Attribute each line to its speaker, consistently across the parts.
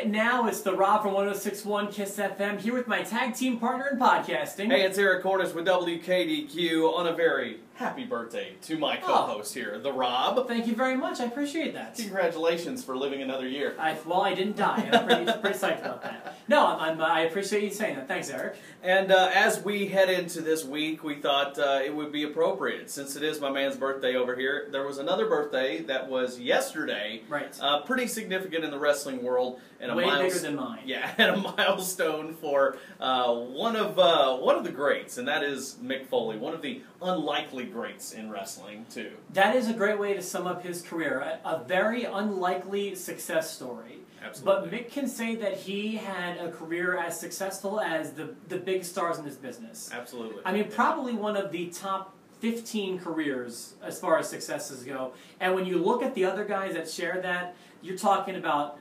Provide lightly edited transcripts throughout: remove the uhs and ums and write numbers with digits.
Speaker 1: now it's the Rob from 106.1 KISS FM here with my tag team partner in podcasting.
Speaker 2: Hey, it's Eric Cornish with WKDQ on a very happy birthday to my co-host here, the Rob.
Speaker 1: Thank you very much. I appreciate that.
Speaker 2: Congratulations for living another year.
Speaker 1: Well, I didn't die. I'm pretty psyched about that. No, I appreciate you saying that. Thanks, Eric.
Speaker 2: And as we head into this week, we thought it would be appropriate, since it is my man's birthday over here. There was another birthday that was yesterday.
Speaker 1: Right.
Speaker 2: Pretty significant in the wrestling world. And
Speaker 1: way bigger than mine.
Speaker 2: Yeah, and a milestone for one of the greats, and that is Mick Foley, one of the unlikely greats in wrestling, too.
Speaker 1: That is a great way to sum up his career. A very unlikely success story.
Speaker 2: Absolutely.
Speaker 1: But Mick can say that he had a career as successful as the big stars in this business.
Speaker 2: Absolutely.
Speaker 1: I mean, probably one of the top 15 careers as far as successes go. And when you look at the other guys that share that, you're talking about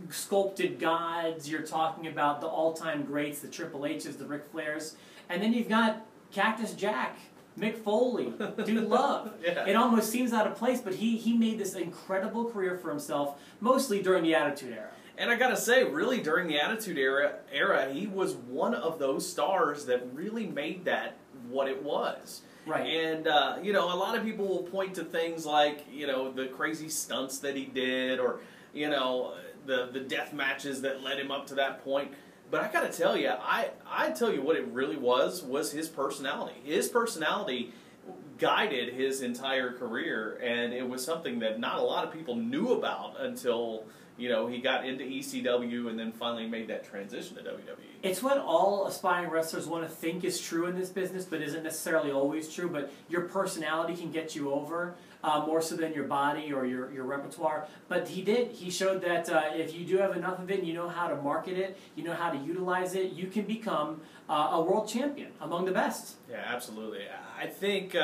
Speaker 1: sculpted gods, you're talking about the all-time greats, the Triple H's, the Ric Flairs, and then you've got Cactus Jack, Mick Foley, Dude Love.
Speaker 2: Yeah.
Speaker 1: It almost seems out of place, but he made this incredible career for himself, mostly during the Attitude Era.
Speaker 2: And I gotta say, really, during the Attitude Era, he was one of those stars that really made that what it was.
Speaker 1: Right.
Speaker 2: And, you know, a lot of people will point to things like, you know, the crazy stunts that he did, or, you know, the death matches that led him up to that point. But I gotta tell you, I tell you what it really was his personality. His personality guided his entire career, and it was something that not a lot of people knew about until, you know, he got into ECW and then finally made that transition to WWE.
Speaker 1: It's what all aspiring wrestlers want to think is true in this business, but isn't necessarily always true. But your personality can get you over more so than your body or your repertoire. But he did. He showed that if you do have enough of it and you know how to market it, you know how to utilize it, you can become a world champion among the best.
Speaker 2: Yeah, absolutely. I think,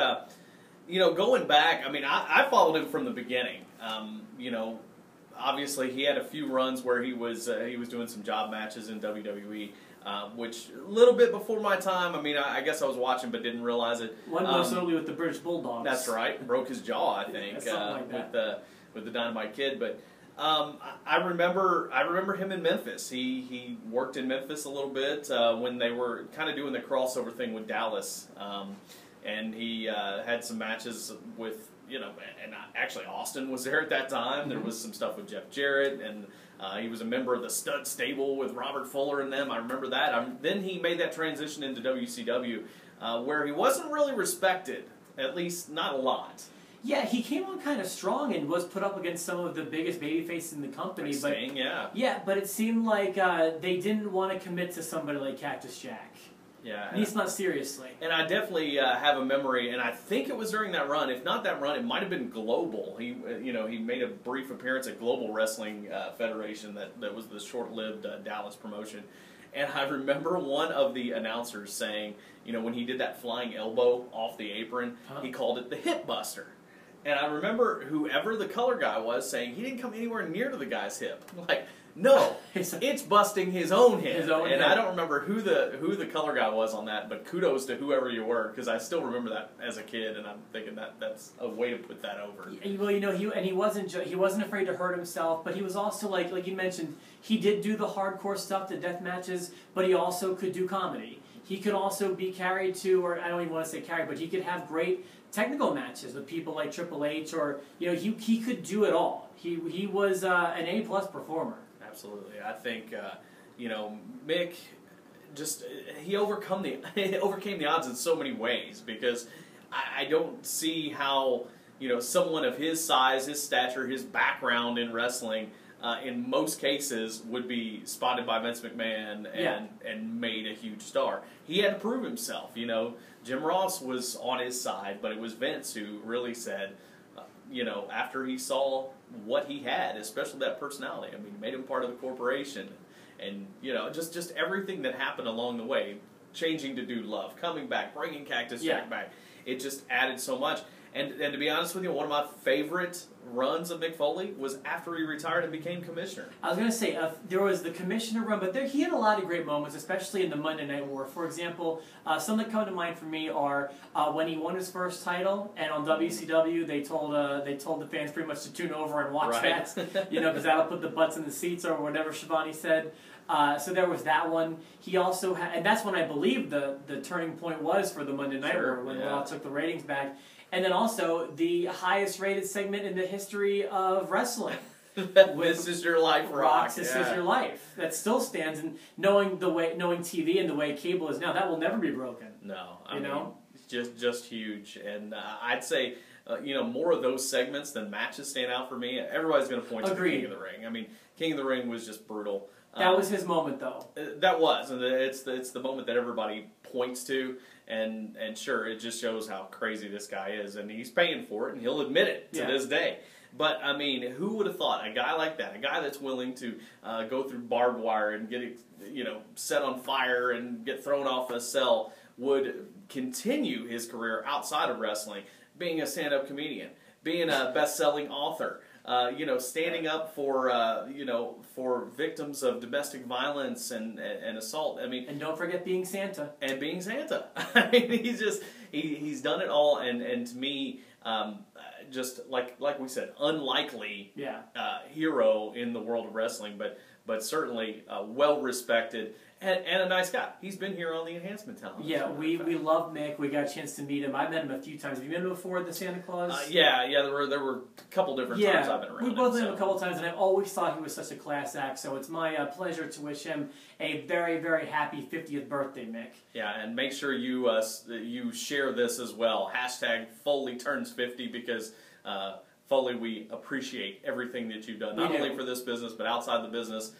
Speaker 2: you know, going back, I mean, I followed him from the beginning. You know, obviously, he had a few runs where he was doing some job matches in WWE, which a little bit before my time. I mean, I guess I was watching but didn't realize it.
Speaker 1: One most notably with the British Bulldogs.
Speaker 2: That's right. Broke his jaw, I think,
Speaker 1: like
Speaker 2: with the Dynamite Kid. But I remember him in Memphis. He worked in Memphis a little bit when they were kind of doing the crossover thing with Dallas, and he had some matches with. You know, and actually Austin was there at that time. There was some stuff with Jeff Jarrett, and he was a member of the Stud Stable with Robert Fuller and them. I remember that. Then he made that transition into WCW, where he wasn't really respected, at least not a lot.
Speaker 1: Yeah, he came on kind of strong and was put up against some of the biggest babyfaces in the company.
Speaker 2: Sting, yeah.
Speaker 1: Yeah, but it seemed like they didn't want to commit to somebody like Cactus Jack.
Speaker 2: Yeah,
Speaker 1: at least not seriously.
Speaker 2: And I definitely have a memory, and I think it was during that run. If not that run, it might have been Global. He, you know, he made a brief appearance at Global Wrestling Federation. That was the short-lived Dallas promotion. And I remember one of the announcers saying, you know, when he did that flying elbow off the apron, he called it the Hip Buster. And I remember whoever the color guy was saying he didn't come anywhere near to the guy's hip. Like, no, it's busting his own hip. I don't remember who the color guy was on that, but kudos to whoever you were, because I still remember that as a kid, and I'm thinking that's a way to put that over.
Speaker 1: Well, you know, he wasn't afraid to hurt himself, but he was also like you mentioned, he did do the hardcore stuff, the death matches, but he also could do comedy. He could also be carried to, or I don't even want to say carried, but he could have great technical matches with people like Triple H, or you know, he could do it all. He was an A+ performer.
Speaker 2: Absolutely, I think you know, Mick he overcame the odds in so many ways, because I don't see how, you know, someone of his size, his stature, his background in wrestling, in most cases, would be spotted by Vince McMahon and made a huge star. He had to prove himself. You know, Jim Ross was on his side, but it was Vince who really said, you know, after he saw what he had, especially that personality. I mean, made him part of the corporation, and you know, just everything that happened along the way, changing to Dude Love, coming back, bringing Cactus Jack back. It just added so much. And to be honest with you, one of my favorite runs of Mick Foley was after he retired and became commissioner.
Speaker 1: I was going to say, there was the commissioner run, but he had a lot of great moments, especially in the Monday Night War. For example, some that come to mind for me are when he won his first title, and on WCW they told the fans pretty much to tune over and watch that, because that'll put the butts in the seats or whatever Shivani said. So there was that one. He also had, and that's when I believe the turning point was for the Monday Night War, when Raw took the ratings back. And then also the highest rated segment in the history of wrestling.
Speaker 2: This Is Your Life, Rock.
Speaker 1: This Is Your Life. That still stands, and knowing TV and the way cable is now, that will never be broken.
Speaker 2: No, I mean, it's just huge. And I'd say, more of those segments than matches stand out for me. Everybody's going to point to the King of the Ring. I mean, King of the Ring was just brutal.
Speaker 1: That was his moment, though.
Speaker 2: That was, and it's the moment that everybody points to, and sure, it just shows how crazy this guy is, and he's paying for it, and he'll admit it to this day. But I mean, who would have thought a guy like that, a guy that's willing to go through barbed wire and get set on fire and get thrown off a cell, would continue his career outside of wrestling, being a stand-up comedian, being a best-selling author. Standing up for victims of domestic violence and assault. I mean,
Speaker 1: and don't forget being Santa.
Speaker 2: And being Santa. I mean, he's done it all, and to me, just like we said, unlikely hero in the world of wrestling, but certainly well respected. And a nice guy. He's been here on the Enhancement Talent.
Speaker 1: Yeah, we love Mick. We got a chance to meet him. I've met him a few times. Have you met him before at the Santa Claus?
Speaker 2: Yeah. There were a couple different times I've been around.
Speaker 1: We both met him a couple times, and I've always thought he was such a class act. So it's my pleasure to wish him a very, very happy 50th birthday, Mick.
Speaker 2: Yeah, and make sure you share this as well. Hashtag Foley turns 50, because Foley, we appreciate everything that you've done, not only for this business but outside the business.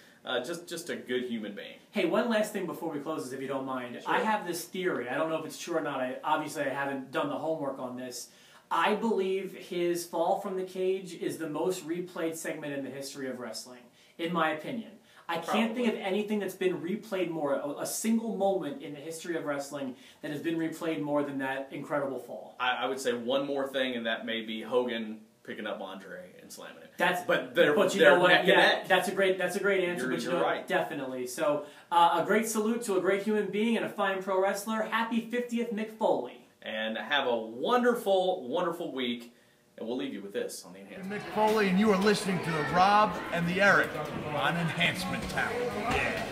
Speaker 2: Just a good human being.
Speaker 1: Hey, one last thing before we close this, if you don't mind.
Speaker 2: Sure.
Speaker 1: I have this theory. I don't know if it's true or not. Obviously, I haven't done the homework on this. I believe his fall from the cage is the most replayed segment in the history of wrestling, in my opinion. I can't think of anything that's been replayed more, a single moment in the history of wrestling that has been replayed more than that incredible fall.
Speaker 2: I would say one more thing, and that may be Hogan picking up Andre and slamming him.
Speaker 1: But you know what?
Speaker 2: Neck and neck.
Speaker 1: That's a great answer.
Speaker 2: You're right.
Speaker 1: Definitely. So a great salute to a great human being and a fine pro wrestler. Happy 50th, Mick Foley.
Speaker 2: And have a wonderful, wonderful week. And we'll leave you with this on the Enhancement.
Speaker 3: Mick Foley, and you are listening to the Rob and the Eric on Enhancement Talent. Yeah.